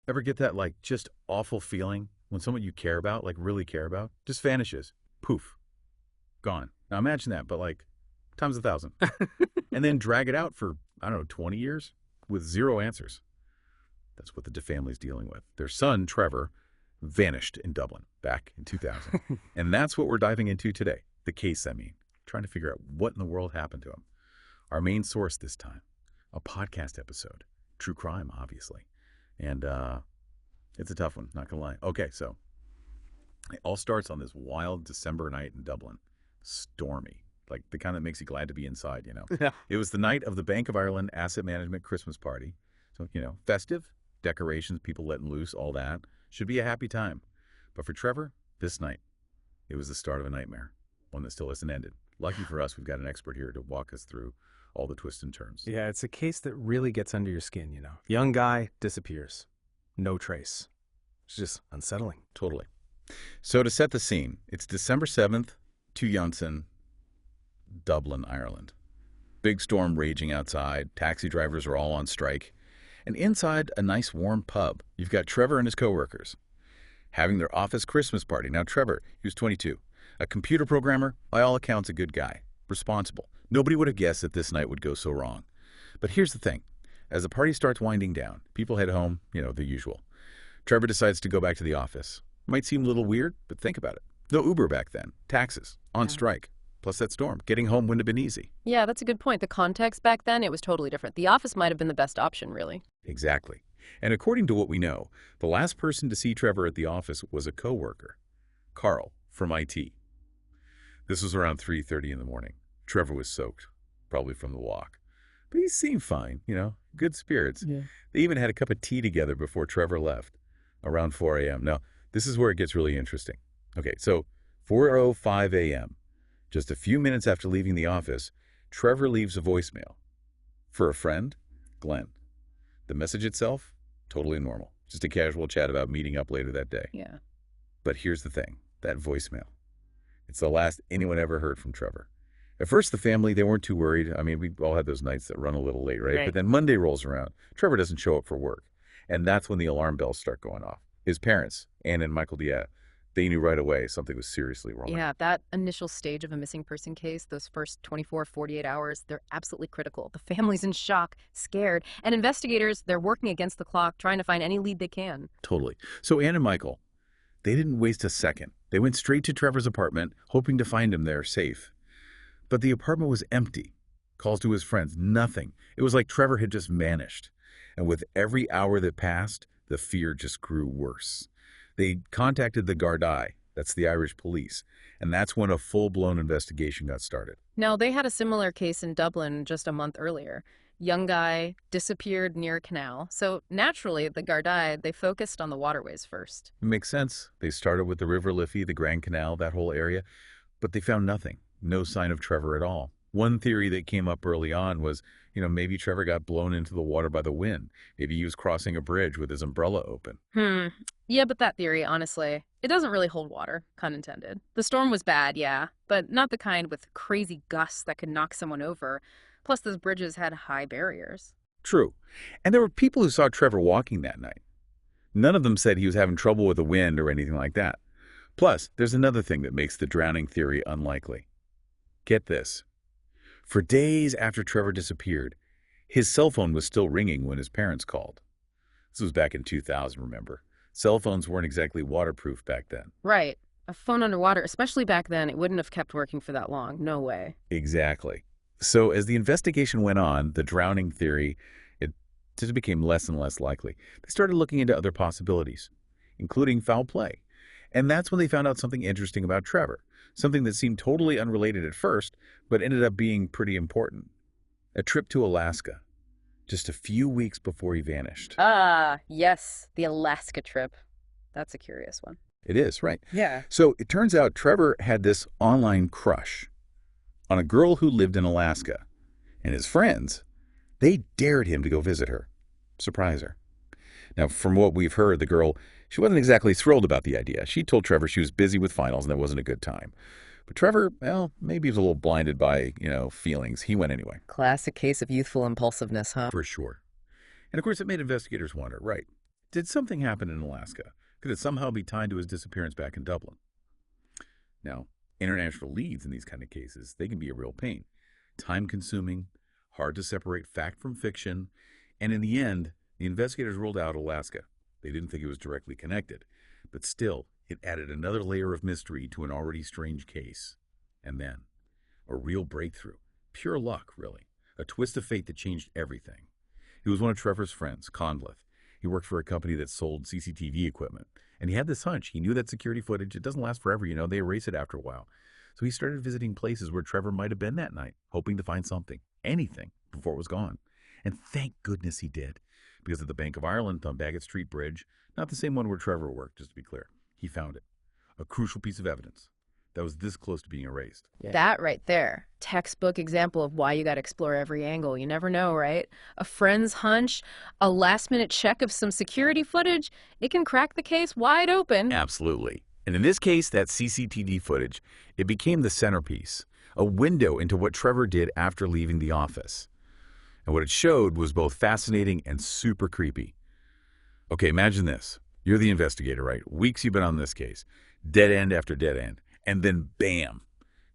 Ever get that, like, just awful feeling when someone you care about, like, really care about, just vanishes? Poof. Gone. Now imagine that, but, like, times 1,000. And then drag it out for, I don't know, 20 years with zero answers. That's what the family's dealing with. Their son, Trevor, vanished in Dublin back in 2000. And that's what we're diving into today. The case, I mean. Trying to figure out what in the world happened to him. Our main source this time, a podcast episode. True crime, obviously. And it's a tough one, not gonna lie. Okay, so it all starts on this wild December night in Dublin. Stormy. Like the kind that makes you glad to be inside, you know. Yeah. It was the night of the Bank of Ireland Asset Management Christmas party. So, festive, decorations, people letting loose, all that. Should be a happy time. But for Trevor, this night, it was the start of a nightmare. One that still hasn't ended. Lucky for us, we've got an expert here to walk us through all the twists and turns. Yeah, it's a case that really gets under your skin, you know. Young guy disappears. No trace. It's just unsettling. Totally. So to set the scene, it's December 7th, 2000, Dublin, Ireland. Big storm raging outside. Taxi drivers are all on strike. And inside a nice warm pub, you've got Trevor and his coworkers having their office Christmas party. Now, Trevor, he was 22, a computer programmer, by all accounts a good guy, responsible. Nobody would have guessed that this night would go so wrong. But here's the thing. As the party starts winding down, people head home, the usual. Trevor decides to go back to the office. Might seem a little weird, but think about it. No Uber back then. Taxes. On strike. Plus that storm. Getting home wouldn't have been easy. Yeah, that's a good point. The context back then, it was totally different. The office might have been the best option, really. Exactly. And according to what we know, the last person to see Trevor at the office was a coworker, Carl, from IT. This was around 3:30 in the morning. Trevor was soaked, probably from the walk. But he seemed fine, good spirits. Yeah. They even had a cup of tea together before Trevor left, around 4 a.m. Now, this is where it gets really interesting. Okay, so 4:05 a.m., just a few minutes after leaving the office, Trevor leaves a voicemail. For a friend, Glenn. The message itself, totally normal. Just a casual chat about meeting up later that day. Yeah. But here's the thing, that voicemail. It's the last anyone ever heard from Trevor. At first, the family, they weren't too worried. I mean, we all had those nights that run a little late, right? But then Monday rolls around. Trevor doesn't show up for work. And that's when the alarm bells start going off. His parents, Anne and Michael Diaz, they knew right away something was seriously wrong. Yeah, that initial stage of a missing person case, those first 24, 48 hours, they're absolutely critical. The family's in shock, scared, and investigators, they're working against the clock, trying to find any lead they can. Totally. So Anne and Michael, they didn't waste a second. They went straight to Trevor's apartment, hoping to find him there safe. But the apartment was empty. Calls to his friends, nothing. It was like Trevor had just vanished. And with every hour that passed, the fear just grew worse. They contacted the Gardaí, that's the Irish police, and that's when a full-blown investigation got started. Now, they had a similar case in Dublin just a month earlier. Young guy disappeared near a canal. So naturally, the Gardaí, they focused on the waterways first. It makes sense. They started with the River Liffey, the Grand Canal, that whole area, but they found nothing. No sign of Trevor at all. One theory that came up early on was, maybe Trevor got blown into the water by the wind. Maybe he was crossing a bridge with his umbrella open. Yeah, but that theory, honestly, it doesn't really hold water, pun intended. The storm was bad, yeah, but not the kind with crazy gusts that could knock someone over. Plus, those bridges had high barriers. True. And there were people who saw Trevor walking that night. None of them said he was having trouble with the wind or anything like that. Plus, there's another thing that makes the drowning theory unlikely. Get this. For days after Trevor disappeared, his cell phone was still ringing when his parents called. This was back in 2000, remember? Cell phones weren't exactly waterproof back then. Right. A phone underwater, especially back then, it wouldn't have kept working for that long. No way. Exactly. So as the investigation went on, the drowning theory, it just became less and less likely. They started looking into other possibilities, including foul play. And that's when they found out something interesting about Trevor, something that seemed totally unrelated at first, but ended up being pretty important. A trip to Alaska, just a few weeks before he vanished. Ah, yes, the Alaska trip. That's a curious one. It is, right? Yeah. So it turns out Trevor had this online crush on a girl who lived in Alaska. And his friends, they dared him to go visit her, surprise her. Now, from what we've heard, the girl, she wasn't exactly thrilled about the idea. She told Trevor she was busy with finals and that wasn't a good time. But Trevor, well, maybe he was a little blinded by, feelings. He went anyway. Classic case of youthful impulsiveness, huh? For sure. And of course, it made investigators wonder, right? Did something happen in Alaska? Could it somehow be tied to his disappearance back in Dublin? Now, international leads in these kind of cases, they can be a real pain. Time-consuming, hard to separate fact from fiction, and in the end, the investigators ruled out Alaska. They didn't think it was directly connected, but still, it added another layer of mystery to an already strange case. And then, a real breakthrough. Pure luck, really. A twist of fate that changed everything. He was one of Trevor's friends, Conleth. He worked for a company that sold CCTV equipment. And he had this hunch. He knew that security footage, it doesn't last forever, they erase it after a while. So he started visiting places where Trevor might have been that night, hoping to find something, anything, before it was gone. And thank goodness he did. Because at the Bank of Ireland on Baggot Street Bridge, not the same one where Trevor worked, just to be clear, he found it. A crucial piece of evidence that was this close to being erased. Yeah. That right there. Textbook example of why you got to explore every angle. You never know, right? A friend's hunch, a last-minute check of some security footage, it can crack the case wide open. Absolutely. And in this case, that CCTV footage, it became the centerpiece, a window into what Trevor did after leaving the office. And what it showed was both fascinating and super creepy. Okay, imagine this. You're the investigator, right? Weeks you've been on this case. Dead end after dead end. And then bam,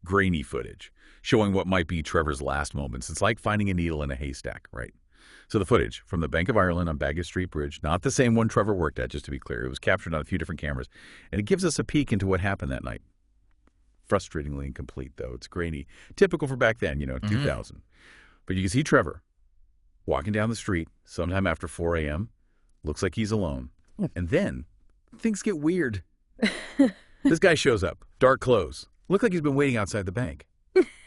grainy footage, showing what might be Trevor's last moments. It's like finding a needle in a haystack, right? So the footage from the Bank of Ireland on Baggot Street Bridge, not the same one Trevor worked at, just to be clear. It was captured on a few different cameras, and it gives us a peek into what happened that night. Frustratingly incomplete, though. It's grainy. Typical for back then, 2000. But you can see Trevor walking down the street sometime after 4 a.m. Looks like he's alone. And then things get weird. This guy shows up, dark clothes. Look like he's been waiting outside the bank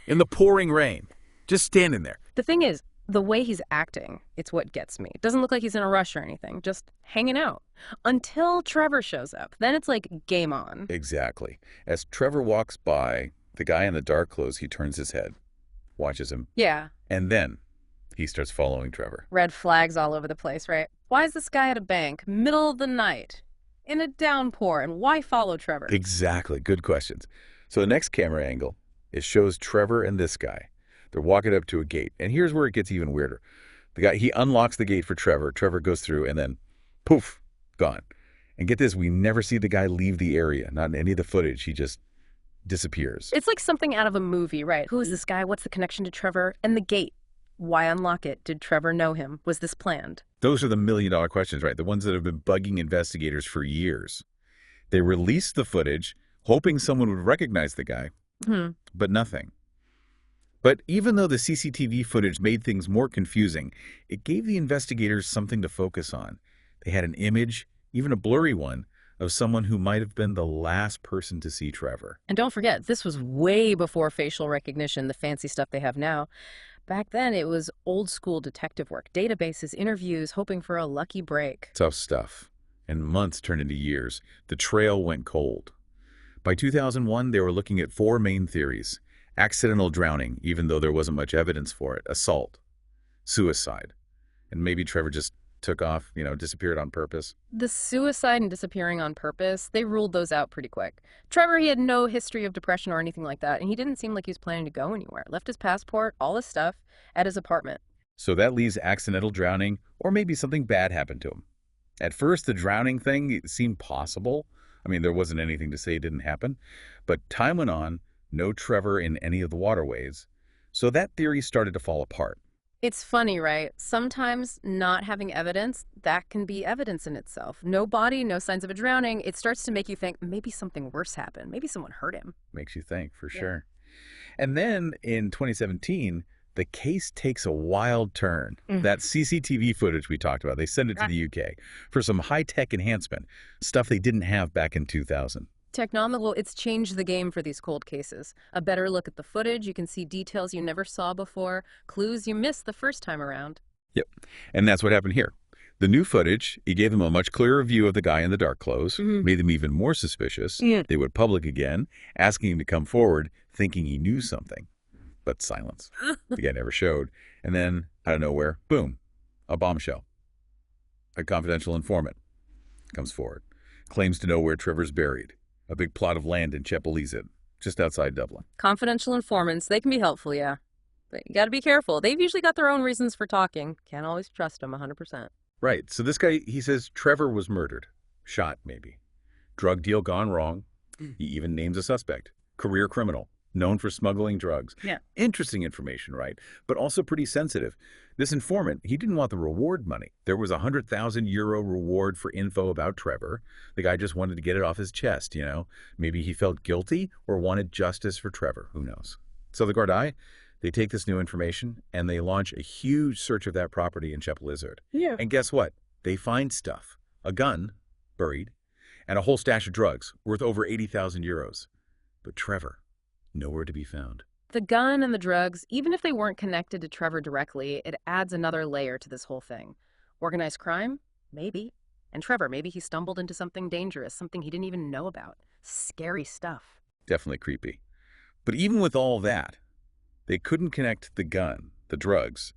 in the pouring rain, just standing there. The thing is, the way he's acting, it's what gets me. It doesn't look like he's in a rush or anything, just hanging out. Until Trevor shows up. Then it's like game on. Exactly. As Trevor walks by, the guy in the dark clothes, he turns his head, watches him, Yeah. and then he starts following Trevor. Red flags all over the place, right? Why is this guy at a bank, middle of the night, in a downpour, and why follow Trevor? Exactly. Good questions. So the next camera angle, it shows Trevor and this guy. They're walking up to a gate. And here's where it gets even weirder. The guy, he unlocks the gate for Trevor. Trevor goes through and then poof, gone. And get this, we never see the guy leave the area. Not in any of the footage. He just disappears. It's like something out of a movie, right? Who is this guy? What's the connection to Trevor? And the gate. Why unlock it? Did Trevor know him? Was this planned? Those are the million-dollar questions, right? The ones that have been bugging investigators for years. They released the footage, hoping someone would recognize the guy, but nothing. But even though the CCTV footage made things more confusing, it gave the investigators something to focus on. They had an image, even a blurry one, of someone who might have been the last person to see Trevor. And don't forget, this was way before facial recognition, the fancy stuff they have now. Back then, it was old-school detective work, databases, interviews, hoping for a lucky break. Tough stuff. And months turned into years. The trail went cold. By 2001, they were looking at 4 main theories. Accidental drowning, even though there wasn't much evidence for it. Assault. Suicide. And maybe Trevor just took off, disappeared on purpose. The suicide and disappearing on purpose, they ruled those out pretty quick. Trevor, he had no history of depression or anything like that, and he didn't seem like he was planning to go anywhere. Left his passport, all his stuff, at his apartment. So that leaves accidental drowning, or maybe something bad happened to him. At first, the drowning thing it seemed possible. I mean, there wasn't anything to say it didn't happen. But time went on, no Trevor in any of the waterways. So that theory started to fall apart. It's funny, right? Sometimes not having evidence, that can be evidence in itself. No body, no signs of a drowning. It starts to make you think maybe something worse happened. Maybe someone hurt him. Makes you think, for sure. And then in 2017, the case takes a wild turn. That CCTV footage we talked about, they send it to the UK for some high-tech enhancement, stuff they didn't have back in 2000. Technomical, it's changed the game for these cold cases. A better look at the footage, you can see details you never saw before, clues you missed the first time around. Yep, and that's what happened here. The new footage, it gave them a much clearer view of the guy in the dark clothes, made them even more suspicious. They went public again, asking him to come forward, thinking he knew something. But silence. The guy never showed. And then, out of nowhere, boom, a bombshell. A confidential informant comes forward, claims to know where Trevor's buried. A big plot of land in Chapelizod, just outside Dublin. Confidential informants, they can be helpful, yeah. But you gotta be careful. They've usually got their own reasons for talking. Can't always trust them 100%. Right. So this guy, he says Trevor was murdered. Shot, maybe. Drug deal gone wrong. He even names a suspect. Career criminal. Known for smuggling drugs. Yeah. Interesting information, right? But also pretty sensitive. This informant, he didn't want the reward money. There was a €100,000 reward for info about Trevor. The guy just wanted to get it off his chest, you know? Maybe he felt guilty or wanted justice for Trevor. Who knows? So the Gardaí, they take this new information and they launch a huge search of that property in Chapel Lizard. Yeah. And guess what? They find stuff. A gun, buried, and a whole stash of drugs worth over €80,000. But Trevor, nowhere to be found. The gun and the drugs, even if they weren't connected to Trevor directly, it adds another layer to this whole thing. Organized crime? Maybe. And Trevor, maybe he stumbled into something dangerous, something he didn't even know about. Scary stuff. Definitely creepy. But even with all that, they couldn't connect the gun, the drugs,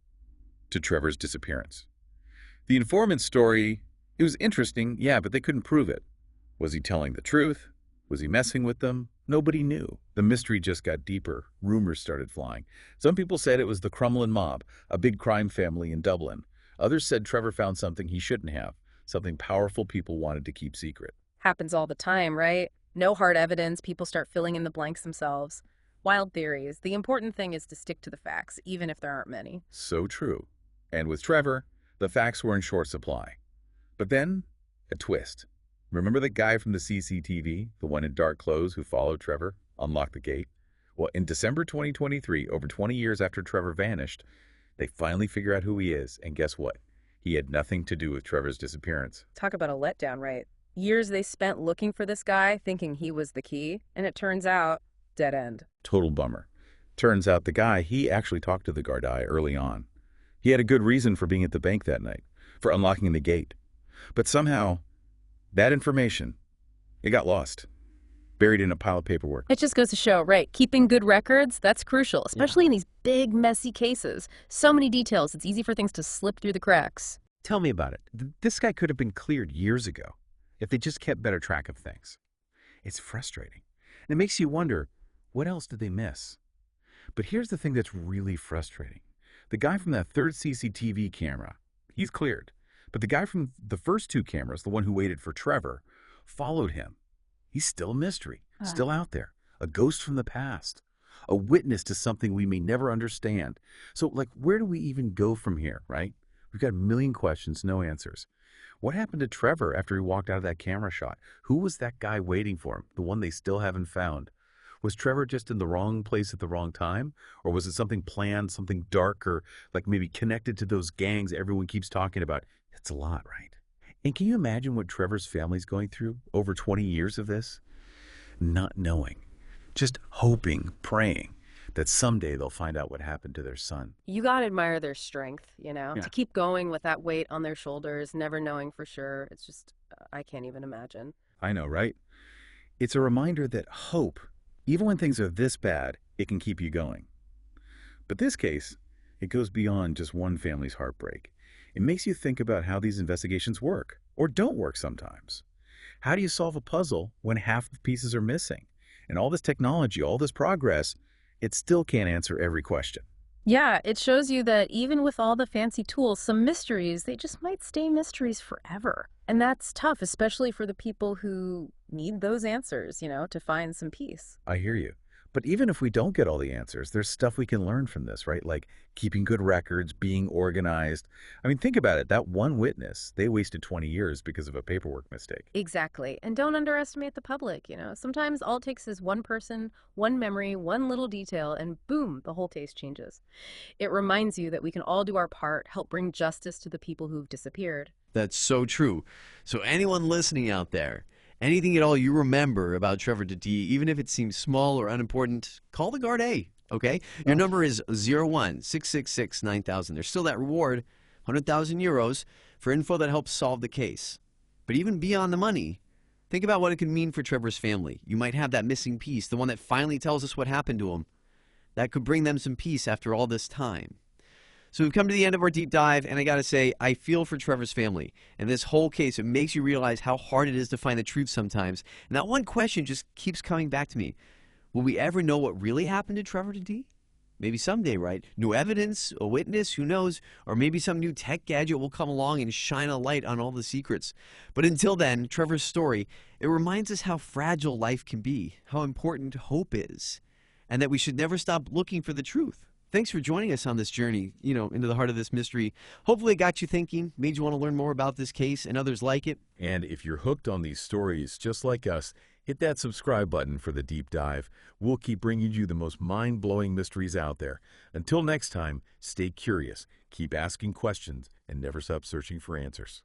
to Trevor's disappearance. The informant's story, it was interesting, yeah, but they couldn't prove it. Was he telling the truth? Was he messing with them? Nobody knew. The mystery just got deeper. Rumors started flying. Some people said it was the Crumlin mob, a big crime family in Dublin. Others said Trevor found something he shouldn't have, something powerful people wanted to keep secret. Happens all the time, right? No hard evidence, people start filling in the blanks themselves. Wild theories. The important thing is to stick to the facts, even if there aren't many. So true. And with Trevor, the facts were in short supply. But then, a twist. Remember the guy from the CCTV, the one in dark clothes who followed Trevor, unlocked the gate? Well, in December 2023, over 20 years after Trevor vanished, they finally figure out who he is, and guess what? He had nothing to do with Trevor's disappearance. Talk about a letdown, right? Years they spent looking for this guy, thinking he was the key, and it turns out, dead end. Total bummer. Turns out the guy, he actually talked to the Gardaí early on. He had a good reason for being at the bank that night, for unlocking the gate. But somehow, that information, it got lost, buried in a pile of paperwork. It just goes to show, right, keeping good records, that's crucial, especially in these big, messy cases. So many details, it's easy for things to slip through the cracks. Tell me about it. This guy could have been cleared years ago if they just kept better track of things. It's frustrating. And it makes you wonder, what else did they miss? But here's the thing that's really frustrating. The guy from that third CCTV camera, he's cleared. But the guy from the first two cameras, the one who waited for Trevor, followed him. He's still a mystery, still out there, a ghost from the past, a witness to something we may never understand. So, where do we even go from here, right? We've got a million questions, no answers. What happened to Trevor after he walked out of that camera shot? Who was that guy waiting for him, the one they still haven't found? Was Trevor just in the wrong place at the wrong time? Or was it something planned, something darker, maybe connected to those gangs everyone keeps talking about? It's a lot, right? And can you imagine what Trevor's family's going through over 20 years of this? Not knowing, just hoping, praying that someday they'll find out what happened to their son. You gotta admire their strength, to keep going with that weight on their shoulders, never knowing for sure. It's just, I can't even imagine. I know, right? It's a reminder that hope, even when things are this bad, it can keep you going. But this case, it goes beyond just one family's heartbreak. It makes you think about how these investigations work, or don't work sometimes. How do you solve a puzzle when half the pieces are missing? And all this technology, all this progress, it still can't answer every question. Yeah, it shows you that even with all the fancy tools, some mysteries, they just might stay mysteries forever. And that's tough, especially for the people who need those answers, to find some peace. I hear you. But even if we don't get all the answers, there's stuff we can learn from this, right? Like keeping good records, being organized. I mean, think about it. That one witness, they wasted 20 years because of a paperwork mistake. Exactly. And don't underestimate the public, Sometimes all it takes is one person, one memory, one little detail, and boom, the whole case changes. It reminds you that we can all do our part, help bring justice to the people who've disappeared. That's so true. So anyone listening out there, anything at all you remember about Trevor D, even if it seems small or unimportant, call the Gardaí, okay? Your number is 01-666-9000. There's still that reward, €100,000, for info that helps solve the case. But even beyond the money, think about what it could mean for Trevor's family. You might have that missing piece, the one that finally tells us what happened to him. That could bring them some peace after all this time. So we've come to the end of our deep dive, and I got to say, I feel for Trevor's family. And this whole case, it makes you realize how hard it is to find the truth sometimes. And that one question just keeps coming back to me. Will we ever know what really happened to Trevor D? Maybe someday, right? New evidence, a witness, who knows? Or maybe some new tech gadget will come along and shine a light on all the secrets. But until then, Trevor's story, it reminds us how fragile life can be, how important hope is, and that we should never stop looking for the truth. Thanks for joining us on this journey, into the heart of this mystery. Hopefully it got you thinking, made you want to learn more about this case and others like it. And if you're hooked on these stories just like us, hit that subscribe button for the deep dive. We'll keep bringing you the most mind-blowing mysteries out there. Until next time, stay curious, keep asking questions, and never stop searching for answers.